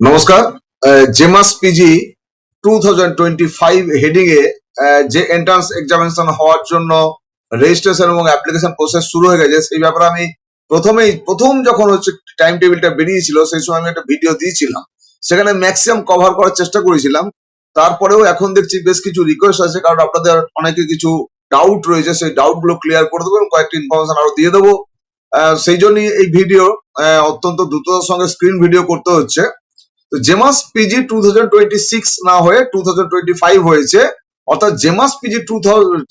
নমস্কার। জেমাস PG 2025 heading এ যে entrance examination হওয়ার জন্য রেজিস্ট্রেশন এবং অ্যাপ্লিকেশন প্রসেস শুরু হয়ে গেছে, সেই ব্যাপারে আমি প্রথম যখন হচ্ছে টাইম টেবিলটা বেরিয়েছিল সেই সময় আমি একটা ভিডিও দিয়েছিলাম। সেখানে ম্যাক্সিমাম কভার করার চেষ্টা করেছিলাম। তারপরেও এখন দেখছি বেশ কিছু রিকোয়েস্ট আছে, কারণ আপনাদের অনেকে কিছু ডাউট রয়েছে, সেই ডাউট গুলো ক্লিয়ার করে দেবো এবং কয়েকটি ইনফরমেশন আরো দিয়ে দেবো। সেই জন্যই এই ভিডিও অত্যন্ত দ্রুততার সঙ্গে স্ক্রিন ভিডিও করতে হচ্ছে। তো জেমাস পিজি 2026 না হয়ে 2025 হয়েছে, অর্থাৎ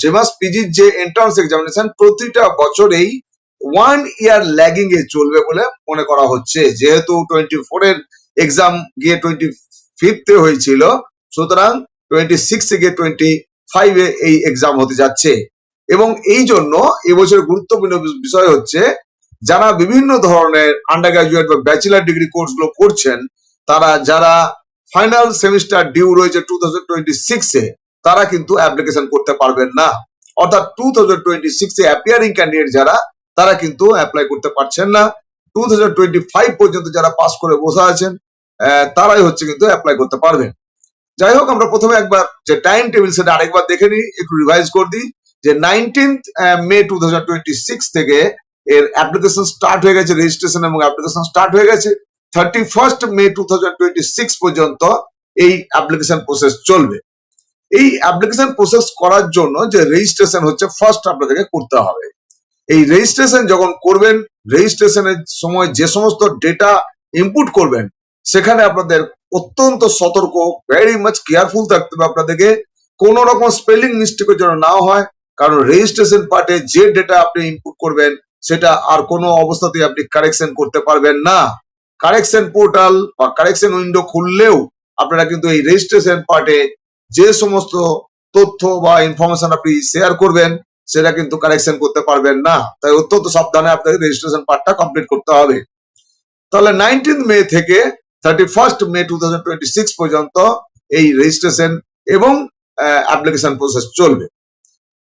জেমাস পিজির যে এন্ট্রান্স এক্সামিনেশন প্রতিটা বছরেই 1 ইয়ার ল্যাগিং এ চলবে বলে মনে করা হচ্ছে। যেহেতু 24 এর এক্সাম গিয়ে 25 এ হয়েছিল, সুতরাং 26 থেকে 25 এ এই এক্সাম হতে যাচ্ছে। এবং এই জন্য এবছর গুরুত্বপূর্ণ বিষয় হচ্ছে, যারা বিভিন্ন ধরনের আন্ডার গ্রাজুয়েট বা ব্যাচেলার ডিগ্রি কোর্স গুলো করছেন, তারা যারা ফাইনাল সেমিস্টার ডিউ রয়েছে 2026 এ, তারা কিন্তু অ্যাপ্লিকেশন করতে পারবেন না। অর্থাৎ 2026 এ অ্যাপিয়ারিং ক্যান্ডিডেট যারা, তারা কিন্তু অ্যাপ্লাই করতে পারছেন না। 2025 পর্যন্ত যারা পাস করে বসে আছেন, তারাই হচ্ছে কিন্তু অ্যাপ্লাই করতে পারবেন। যাই হোক, আমরা প্রথমে একবার যে টাইম টেবিল সেটা আরেকবার দেখে নিই, একটু রিভাইজ করে দিই। যে 19th মে 2026 থেকে এর অ্যাপ্লিকেশন স্টার্ট হয়ে গেছে, রেজিস্ট্রেশন এবং অ্যাপ্লিকেশন স্টার্ট হয়ে গেছে। 31st মে 2026 পর্যন্ত এই অ্যাপ্লিকেশন প্রসেস চলবে। এই অ্যাপ্লিকেশন প্রসেস করার জন্য যে রেজিস্ট্রেশন হচ্ছে ফার্স্ট আপনাদেরকে করতে হবে। এই রেজিস্ট্রেশন যখন করবেন, রেজিস্ট্রেশনের সময় যে সমস্ত ডেটা ইনপুট করবেন, সেখানে আপনাদের অত্যন্ত সতর্ক, ভেরি মাচ কেয়ারফুল থাকতে হবে আপনাদেরকে। কোন রকম স্পেলিং মিস্টেকের জন্য না হয়, কারণ রেজিস্ট্রেশন পার্টে যে ডেটা আপনি ইনপুট করবেন সেটা আর কোনো অবস্থাতেই আপনি কারেকশন করতে পারবেন না। কারেকশন পোর্টাল বা কারেকশন উইন্ডো খুললেও আপনারা কিন্তু এই রেজিস্ট্রেশন পার্টে যে সমস্ত তথ্য বা ইনফরমেশন আপনি শেয়ার করবেন, সেটা কিন্তু কারেকশন করতে পারবেন না। তাই অত্যন্ত সাবধানে আপনাদের রেজিস্ট্রেশন পার্টটা কমপ্লিট করতে হবে। তাহলে 19th মে থেকে 31st মে 2026 পর্যন্ত এই রেজিস্ট্রেশন এবং অ্যাপ্লিকেশন প্রসেস চলবে।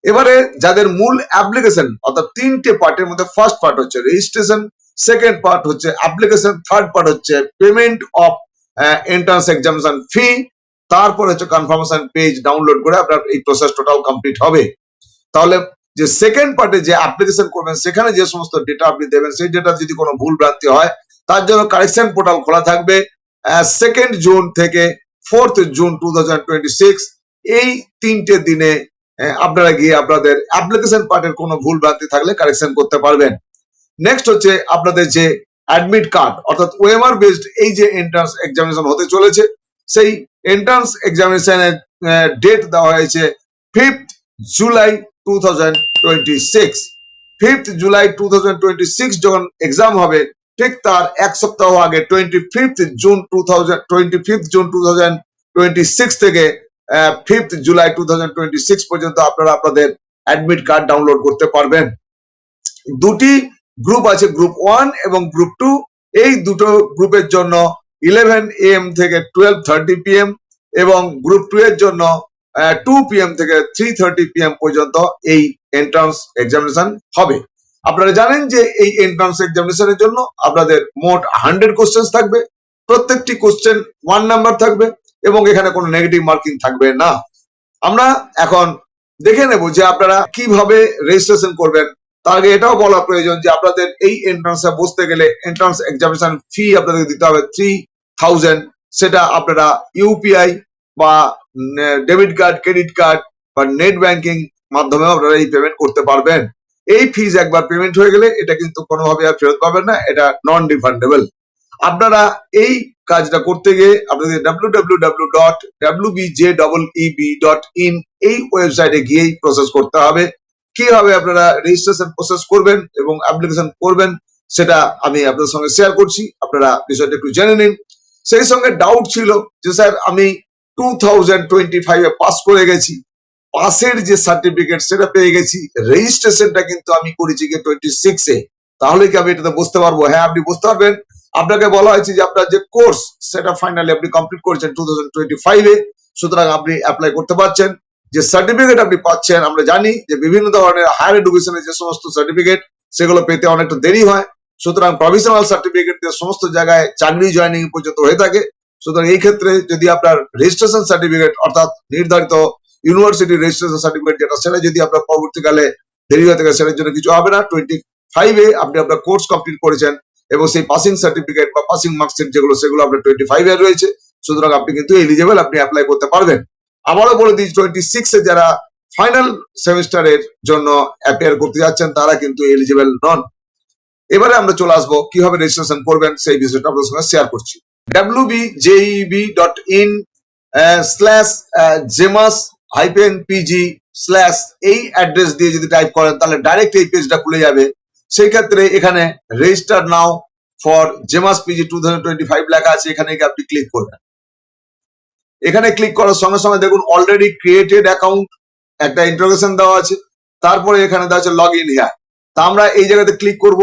এবারে যাদের মূল অ্যাপ্লিকেশন, অর্থাৎ তিনটে পার্টের মধ্যে ফার্স্ট পার্ট হচ্ছে রেজিস্ট্রেশন, সেকেন্ড পার্ট হচ্ছে অ্যাপ্লিকেশন, থার্ড পার্ট হচ্ছে পেমেন্ট অফ এন্ট্রান্স এক্সামিনেশন ফি, তারপর হচ্ছে কনফার্মেশন পেজ ডাউনলোড করে আপনার এই প্রসেস টোটাল কমপ্লিট হবে। তাহলে যে সেকেন্ড পার্টে যে অ্যাপ্লিকেশন করবেন, সেখানে যে সমস্ত ডেটা আপনি দেবেন, সেই ডেটা যদি কোনো ভুল ভ্রান্তি হয়, তার জন্য কারেকশন পোর্টাল খোলা থাকবে 2nd জুন থেকে 4th জুন 2026। এই তিনটে দিনে আপনারা গিয়ে আপনাদের অ্যাপ্লিকেশন পার্টের কোনো ভুল ভ্রান্তি থাকলে কারেকশন করতে পারবেন। নেক্সট হচ্ছে আপনাদের যে অ্যাডমিট কার্ড, অর্থাৎ ওএমআর বেসড এই যে এন্ট্রান্স এক্সামিনেশন হতে চলেছে, সেই এন্ট্রান্স এক্সামিনেশনের ডেট দেওয়া হয়েছে 5th জুলাই 2026। 5th জুলাই 2026 যখন এক্সাম হবে, ঠিক তার এক সপ্তাহ আগে 25th জুন 2026 থেকে 5th জুলাই 2026 পর্যন্ত আপনারা আপনাদের অ্যাডমিট কার্ড ডাউনলোড করতে পারবেন। দুটি গ্রুপ আছে, গ্রুপ 1 এবং গ্রুপ 2। এই দুটো গ্রুপের জন্য 11 AM থেকে 12:30 PM এবং গ্রুপ 2 এর জন্য 2 PM থেকে 3:30 PM পর্যন্ত এই এন্ট্রান্স এক্সামিনেশন হবে। আপনারা জানেন যে এই এন্ট্রান্স এক্সামিনেশনের জন্য আপনাদের মোট 100 কোশ্চেন থাকবে। প্রত্যেকটি কোশ্চেন 1 নাম্বার থাকবে এবং এখানে কোনো নেগেটিভ মার্কিং থাকবে না। আমরা এখন দেখে নেব যে আপনারা কিভাবে রেজিস্ট্রেশন করবেন। তার আগে এটাও বলা প্রয়োজন যে আপনাদের এই এন্ট্রান্সে বসতে গেলে এন্ট্রান্স এক্সামিনেশন ফি আপনাদের দিতে হবে 3000। সেটা আপনারা ইউপিআই বা ডেবিট কার্ড, ক্রেডিট কার্ড বা নেট ব্যাংকিং মাধ্যমে আপনারা এই পেমেন্ট করতে পারবেন। এই ফিজ একবার পেমেন্ট হয়ে গেলে এটা কিন্তু কোনোভাবে আর ফেরত পাবেন না, এটা নন রিফান্ডেবল। আপনারা এই কাজটা করতে গিয়ে আপনাদের www.wbjeeb.in এই ওয়েবসাইটে গিয়েই প্রসেস করতে হবে। কিভাবে আপনারা রেজিস্ট্রেশন প্রসেস করবেন এবং অ্যাপ্লিকেশন করবেন সেটা আমি আপনাদের সঙ্গে শেয়ার করছি, আপনারা বিষয়টা একটু জেনে নিন। সেই সঙ্গে ডাউট ছিল যে স্যার আমি 2025 এ পাস করে গেছি, পাসের যে সার্টিফিকেট সেটা পেয়ে গেছি, রেজিস্ট্রেশনটা কিন্তু আমি করেছি গিয়ে 26 এ, তাহলে কি আমি এটাতে বসতে পারবো? হ্যাঁ, আপনি বসতে পারবেন। আপনাকে বলা হয়েছে যে আপনার যে কোর্স সেটা ফাইনালি আপনি কমপ্লিট করেছেন 2025 এ, সুতরাং আপনি অ্যাপ্লাই করতে পারছেন। যে সার্টিফিকেট আপনি পাচ্ছেন, আমরা জানি যে বিভিন্ন ধরনের হায়ার এডুকেশনের যে সমস্ত সার্টিফিকেট, সেগুলো পেতে অনেকটা দেরি হয়। সুতরাং প্রভিশনাল সার্টিফিকেট দিয়ে সমস্ত জায়গায় চাকরি জয়েনিং পর্যন্ত হয়ে থাকে। সুতরাং এই ক্ষেত্রে যদি আপনার রেজিস্ট্রেশন সার্টিফিকেট অর্থাৎ নির্ধারিত ইউনিভার্সিটি রেজিস্ট্রেশন সার্টিফিকেট যেটা, সেটা যদি আপনার পরবর্তীকালে দেরি হয়ে থাকে, সেটার জন্য কিছু হবে না। 25-এ আপনি আপনার কোর্স কমপ্লিট করেছেন এবং সেই পাসিং সার্টিফিকেট বা পাসিং মার্কশিট যেগুলো, সেগুলো আপনার 25-এ রয়েছে। সুতরাং আপনি কিন্তু এলিজেবল, আপনি অ্যাপ্লাই করতে পারবেন। আবারও বলে দিই, 26-এ যারা ফাইনাল সেমিস্টারের জন্য অ্যাপিয়ার করতে যাচ্ছেন তারা কিন্তু এলিজেবল নন। এবারে আমরা চলে আসবো কিভাবে রেজিস্ট্রেশন করবেন, সেই বিষয়টা আপনাদের সঙ্গে শেয়ার করছি। wbjeb.in/jemas-pg/ এই অ্যাড্রেস দিয়ে যদি টাইপ করেন তাহলে ডাইরেক্ট এই পেজটা খুলে যাবে। সেই ক্ষেত্রে এখানে রেজিস্টার নাও ফর জেমাস পিজি 2025 লেখা আছে, এখানে গিয়ে আপনি ক্লিক করবেন। এখানে ক্লিক করার সঙ্গে সঙ্গে দেখুন অলরেডি ক্রিয়েটেড অ্যাকাউন্ট একটা ইন্ট্রোগেশন দেওয়া আছে, তারপরে এখানে দেওয়া আছে লগ ইন হিয়ার। তা আমরা এই জায়গাতে ক্লিক করব।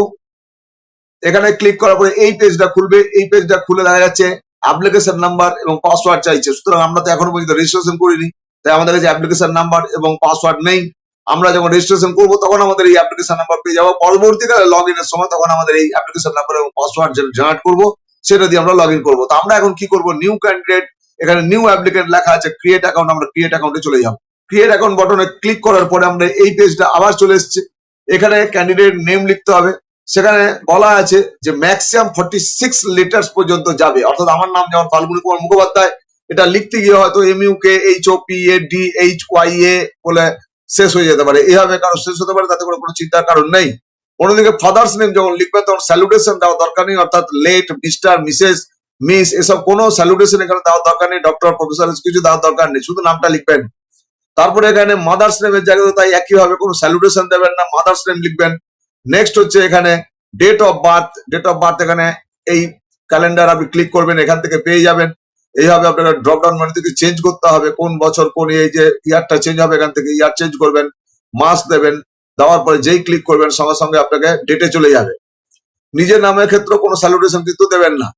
এখানে ক্লিক করার পরে এই পেজটা খুলবে। এই পেজটা খুলে দেখা যাচ্ছে অ্যাপ্লিকেশন নাম্বার এবং পাসওয়ার্ড চাইছে। সুতরাং আমরা তো এখনো পর্যন্ত রেজিস্ট্রেশন করিনি, তাই আমাদের কাছে অ্যাপ্লিকেশন নাম্বার এবং পাসওয়ার্ড নেই। আমরা যখন রেজিস্ট্রেশন করবো তখন আমাদের এই অ্যাপ্লিকেশন নাম্বার পেয়ে যাবো। পরবর্তীকালে লগ ইনের সময় তখন আমাদের এই অ্যাপ্লিকেশন নাম্বার এবং পাসওয়ার্ড যেটা জেনারেট করবো সেটা দিয়ে আমরা লগ ইন করবো। তো আমরা এখন কি করবো, নিউ ক্যান্ডিডেট, এখানে নিউ অ্যাপ্লিকেন্ট লেখা আছে, ক্রিয়েট অ্যাকাউন্ট, আমরা ক্রিয়েট অ্যাকাউন্টে চলে যাবো। ক্রিয়েট অ্যাকাউন্ট বাটনে ক্লিক করার পরে আমরা এই পেজটা আবার চলে এসেছে। এখানে ক্যান্ডিডেট নেম লিখতে হবে। সেখানে বলা আছে যে ম্যাক্সিমাম 46 লেটার্স পর্যন্ত যাবে, অর্থাৎ আমার নাম যেমন ফাল্গুনী কুমার মুখোপাধ্যায়, এটা লিখতে গিয়ে হয়তো MUKHOPADHYA বলে শেষ হয়ে যেতে পারে, এইভাবে কারো শেষ হতে পারে, তাতে করে কোনো চিন্তার কারণ নেই। অন্যদিকে ফাদার্স নেম যখন লিখবেন তখন স্যালুটেশন দেওয়া দরকার নেই, অর্থাৎ লেট, মিস্টার, মিসেস, মিস, এসব কোনো স্যালুটেশন এখানে দেওয়ার দরকার নেই, ডক্টর, প্রফেসর কিছু দেওয়ার দরকার নেই, শুধু নামটা লিখবেন। তারপরে এখানে মাদার্স নেমের জায়গায় তাই একইভাবে কোনো স্যালুটেশন দেবেন না, মাদার্স নেম লিখবেন। নেক্সট হচ্ছে এখানে date of birth. Date of birth এখানে এই ক্যালেন্ডার আপনি ক্লিক করবেন, এখান থেকে পেয়ে যাবেন। এইভাবে আপনাকে ড্রপ ডাউন মেনু থেকে চেঞ্জ করতে হবে, কোন বছর কোন এই যে ইয়ারটা চেঞ্জ হবে, এখান থেকে ইয়ার চেঞ্জ করবেন, মাস দেবেন। দেওয়ার পরে যেই ক্লিক করবেন সঙ্গে সঙ্গে আপনাকে ডেটে চলে যাবে। নিজের নামের ক্ষেত্রে কোনো স্যালুটেশন কিন্তু দেবেন না।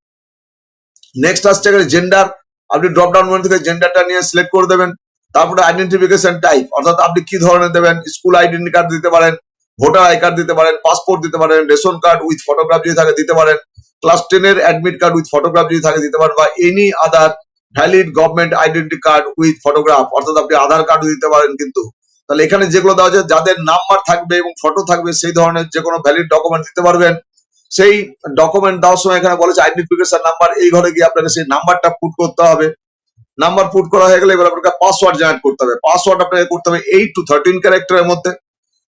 নেক্সট আসছে এখানে জেন্ডার। আপনি ড্রপ ডাউন মেনু থেকে জেন্ডারটা নিয়ে সিলেক্ট করে দেবেন। তারপরে আইডেন্টিফিকেশন টাইপ, অর্থাৎ আপনি কি ধরনের দেবেন, স্কুল আইডেন্টি কার্ড দিতে পারেন, ভোটার আই কার্ড দিতে পারেন, পাসপোর্ট দিতে পারেন, রেশন কার্ড উইথ ফটোগ্রাফ যদি থাকে দিতে পারেন, ক্লাস 10-এর অ্যাডমিট কার্ড উইথ ফটোগ্রাফ যদি থাকে দিতে পারেন, বা any other valid government identity card with photograph, অর্থাৎ আপনি আধার কার্ডও দিতে পারেন। কিন্তু তাহলে এখানে যেগুলো দেওয়া আছে, যাদের নাম্বার থাকবে এবং ফটো থাকবে সেই ধরনের যে কোনো ভ্যালিড ডকুমেন্ট দিতে পারবেন। সেই ডকুমেন্ট দেওয়ার সময় এখানে বলেছে আইডেন্টিফিকেশন নাম্বার, এই ঘরে গিয়ে আপনাকে সেই নাম্বারটা পুট করতে হবে। নাম্বার পুট করা হয়ে গেলে এবার আপনাকে পাসওয়ার্ড জেনারেট করতে হবে। পাসওয়ার্ড আপনাকে করতে হবে 8 to 13 ক্যারেক্টারের মধ্যে।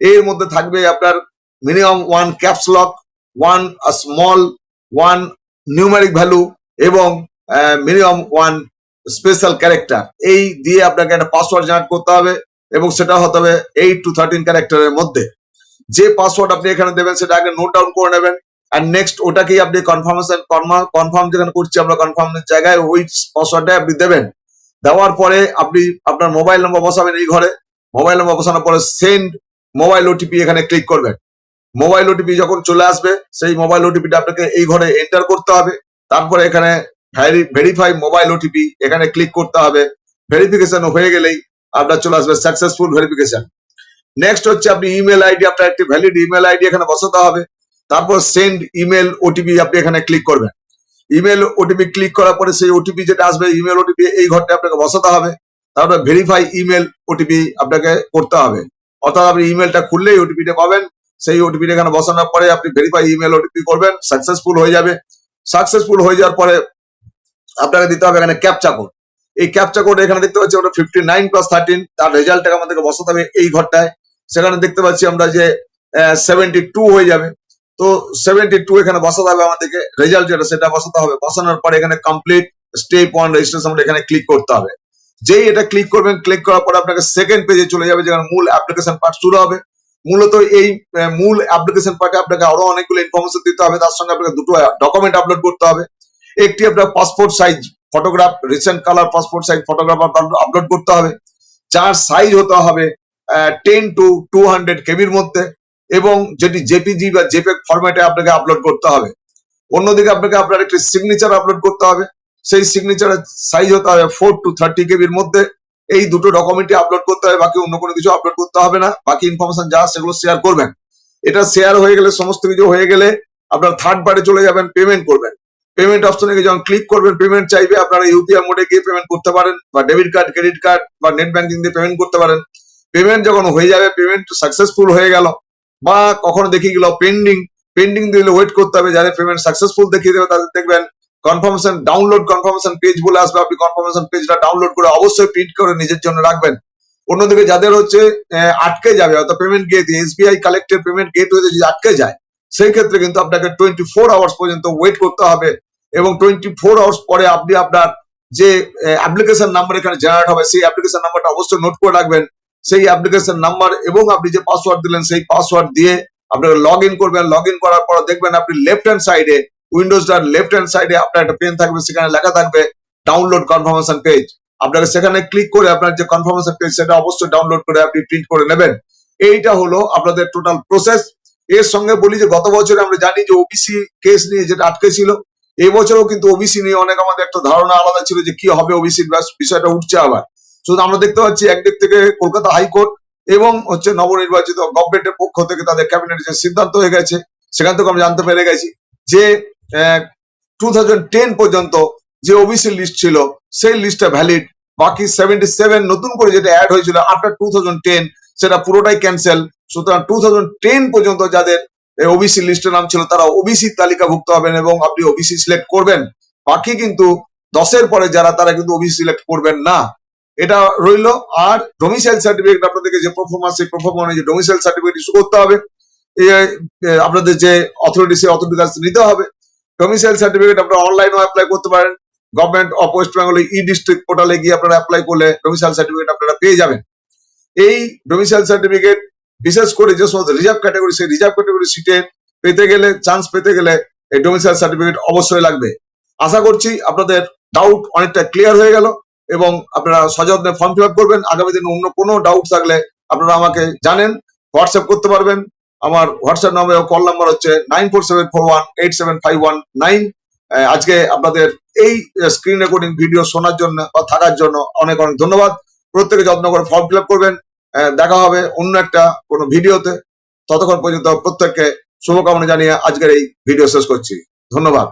এর মধ্যে থাকবে আপনার minimum 1 caps lock, 1 small, 1 numeric value এবং মিনিমাম 1 স্পেশাল ক্যারেক্টার। এই দিয়ে আপনাকে একটা পাসওয়ার্ড জেনারেট করতে হবে এবং সেটা হতে হবে 8 to 13 ক্যারেক্টারের মধ্যে। যে পাসওয়ার্ড আপনি এখানে দেবেন সেটা আগে নোট ডাউন করে নেবেন। আর নেক্সট ওটাকেই আপনি কনফার্ম যেখানে করছি আমরা, কনফার্মের জায়গায় ওই পাসওয়ার্ডটা আপনি দেবেন। দেওয়ার পরে আপনি আপনার মোবাইল নম্বর বসাবেন এই ঘরে। মোবাইল নম্বর বসানোর পরে সেন্ড মোবাইল ওটিপি এখানে ক্লিক করবেন। মোবাইল ওটিপি যখন চলে আসবে সেই মোবাইল ওটিপিটা আপনাকে এই ঘরে এন্টার করতে হবে। তারপরে এখানে ভেরিফাই মোবাইল ওটিপি এখানে ক্লিক করতে হবে। ভেরিফিকেশন হয়ে গেলেই আপনার চলে আসবে সাকসেসফুল ভেরিফিকেশন। নেক্সট হচ্ছে আপনি ইমেল আইডি, আপনার একটি ভ্যালিড ইমেল আইডি এখানে বসাতে হবে। তারপর সেন্ড ইমেল ওটিপি আপনি এখানে ক্লিক করবেন। ইমেল ওটিপি ক্লিক করার পরে সেই ওটিপি যেটা আসবে ইমেল ওটিপি এই ঘরটা আপনাকে বসাতে হবে। তারপরে ভেরিফাই ইমেল ওটিপি আপনাকে করতে হবে, অর্থাৎ আপনি ইমেলটা খুললেই ওটিপিটা পাবেন। সেই ওটিপিটা এখানে বসানোর পরে আপনি ভেরিফাই ইমেল ওটিপি করবেন, সাকসেসফুল হয়ে যাবে। সাকসেসফুল হয়ে যাওয়ার পরে আপনাকে দিতে হবে এখানে ক্যাপচা কোড। এই ক্যাপচা কোড এখানে দেখতে পাচ্ছি ওটা 59 + 13, তার রেজাল্টটাকে আমাদেরকে বসাতে হবে এই ঘরটায়। সেখানে দেখতে পাচ্ছি আমরা যে 72 হয়ে যাবে। তো 72 এখানে বসাতে হবে আমাদেরকে, রেজাল্ট যেটা সেটা বসাতে হবে। বসানোর পরে এখানে কমপ্লিট স্টেপ 1 রেজিস্ট্রেশন এখানে ক্লিক করতে হবে। যেই এটা ক্লিক করবেন, ক্লিক করার পরে আপনাকে সেকেন্ড পেজে চলে যাবে যেখানে মূল অ্যাপ্লিকেশন পার্ট শুরু হবে। মূলত এই মূল অ্যাপ্লিকেশন পার্টে আপনাকে আরো অনেকগুলো ইনফরমেশন দিতে হবে, তার সঙ্গে আপনাকে দুটো ডকুমেন্ট আপলোড করতে হবে। একটি আপনার passport size photograph, recent colour passport size photograph upload করতে হবে, যার সাইজ হতে হবে 10 to 200 কেবির মধ্যে এবং যেটি জেপিজি বা জেপেগ ফরম্যাটে আপনাকে আপলোড করতে হবে। অন্যদিকে আপনাকে আপনার একটি সিগনেচার আপলোড করতে হবে, সেই সিগনেচারের সাইজ হতে হবে 4 to 30 কেবির মধ্যে। এই দুটো ডকুমেন্টই আপলোড করতে হবে, বাকি অন্য কোনো কিছু আপলোড করতে হবে না। বাকি ইনফরমেশন যা সেগুলো শেয়ার করবেন। এটা শেয়ার হয়ে গেলে, সমস্ত কিছু হয়ে গেলে আপনার থার্ড পার্টে চলে যাবেন, পেমেন্ট করবেন। পেমেন্ট অপশনে গিয়ে যখন ক্লিক করবেন, পেমেন্ট চাইবে, আপনারা ইউপিআই মোডে গিয়ে পেমেন্ট করতে পারেন, বা ডেবিট কার্ড, ক্রেডিট কার্ড বা নেট ব্যাংকিং দিয়ে পেমেন্ট করতে পারেন। পেমেন্ট যখন হয়ে যাবে, পেমেন্ট সাকসেসফুল হয়ে গেল, বা কখনো দেখিয়ে গেল পেন্ডিং, পেন্ডিং দিলে ওয়েট করতে হবে। যাদের পেমেন্ট সাকসেসফুল দেখিয়ে দেবে তাদের দেখবেন কনফার্মেশন ডাউনলোড, কনফার্মেশন পেজ বলে আসবে। আপনি কনফার্মেশন পেজটা ডাউনলোড করে অবশ্যই প্রিন্ট করে নিজের জন্য রাখবেন। অন্যদিকে যাদের হচ্ছে আটকে যাবে, অর্থাৎ payment gate, SBI collected payment gate হয়ে যদি আটকে যায়, সেই ক্ষেত্রে কিন্তু আপনাকে 24 আওয়ার্স পর্যন্ত ওয়েট করতে হবে, এবং 24 আওয়ার্স পরে আপনি আপনার যে অ্যাপ্লিকেশন নাম্বার এখানে জেনারেট হবে, সেই অ্যাপ্লিকেশন নাম্বারটা অবশ্যই নোট করে রাখবেন। সেই অ্যাপ্লিকেশন নাম্বার এবং আপনি যে পাসওয়ার্ড দিলেন সেই পাসওয়ার্ড দিয়ে আপনাকে লগ ইন করবেন। লগ ইন করার পর দেখবেন আপনি লেফট হ্যান্ড সাইডে, উইন্ডোজটার লেফট হ্যান্ড সাইডে আপনার একটা পেন থাকবে, সেখানে লেখা থাকবে ডাউনলোড কনফার্মেশন পেজ। আপনাকে সেখানে ক্লিক করে আপনার যে কনফার্মেশন পেজ সেটা অবশ্যই ডাউনলোড করে আপনি প্রিন্ট করে নেবেন। এইটা হলো আপনাদের টোটাল প্রসেস। এর সঙ্গে বলি যে গত বছরে আমরা জানি যে ওবিসি কেস নিয়ে যেটা আটকে ছিল, এবছরও কিন্তু ওবিসি নিয়ে অনেক আমাদের একটা ধারণা আলাদা ছিল যে কি হবে, ওবিসির বিষয়টা উঠছে আবার। শুধু আমরা দেখতে পাচ্ছি একদিক থেকে কলকাতা হাইকোর্ট এবং হচ্ছে নবনির্বাচিত গভর্নমেন্টের পক্ষ থেকে তাদের ক্যাবিনেটের যে সিদ্ধান্ত হয়ে গেছে, সেখান থেকে আমরা জানতে পেরে গেছি যে 2010 পর্যন্ত যে ওবিসি লিস্ট ছিল সেই লিস্টটা ভ্যালিড। বাকি 77 নতুন করে যেটা অ্যাড হয়েছিল আফটার 2010 সেটা পুরোটাই ক্যান্সেল। সুতরাং 2010 পর্যন্ত যাদের ওবিসি লিস্টের নাম ছিল তারা ওবিসি তালিকাভুক্ত হবেন এবং আপনি ওবিসি সিলেক্ট করবেন। বাকি কিন্তু 10-এর পরে যারা, তারা কিন্তু ওবিসি সিলেক্ট করবেন না। এটা রইলো। আর ডোমিসাইল সার্টিফিকেট আপনাদেরকে যে পারফরম্যান্স, সেই পারফরম্যান্স যে ডোমিসাইল সার্টিফিকেট ইস্যু করতে হবে, আপনাদের যে অথরিটি, সেই অথরিটির কাছে নিতে হবে। ডোমিসাইল সার্টিফিকেট আপনারা অনলাইনেও অ্যাপ্লাই করতে পারেন। Government of West Bengal E district পোর্টালে গিয়ে আপনারা অ্যাপ্লাই করলে ডোমিসাইল সার্টিফিকেট আপনারা পেয়ে যাবেন। এই ডোমিসাইল সার্টিফিকেট বিশেষ করে যে সমস্ত রিজার্ভ ক্যাটাগরি, সেই রিজার্ভ ক্যাটাগরি সিটে পেতে গেলে, চান্স পেতে গেলে এই ডোমিসাইল সার্টিফিকেট অবশ্যই লাগবে। আশা করছি আপনাদের ডাউট অনেকটা ক্লিয়ার হয়ে গেল এবং আপনারা সযত্নে ফর্ম ফিল আপ করবেন। আগামী দিনে অন্য কোনো ডাউট থাকলে আপনারা আমাকে জানেন, হোয়াটসঅ্যাপ করতে পারবেন। আমার হোয়াটসঅ্যাপ নাম্বার ও কল নাম্বার হচ্ছে 9474187519। আজকে আপনাদের এই স্ক্রিন রেকর্ডিং ভিডিও শোনার জন্য বা থাকার জন্য অনেক অনেক ধন্যবাদ। প্রত্যেকে যত্ন করে ফর্ম ফিল আপ করবেন। দেখা হবে অন্য একটা কোনো ভিডিওতে। ততক্ষণ পর্যন্ত প্রত্যেককে শুভকামনা জানিয়ে আজকের এই ভিডিও শেষ করছি। ধন্যবাদ।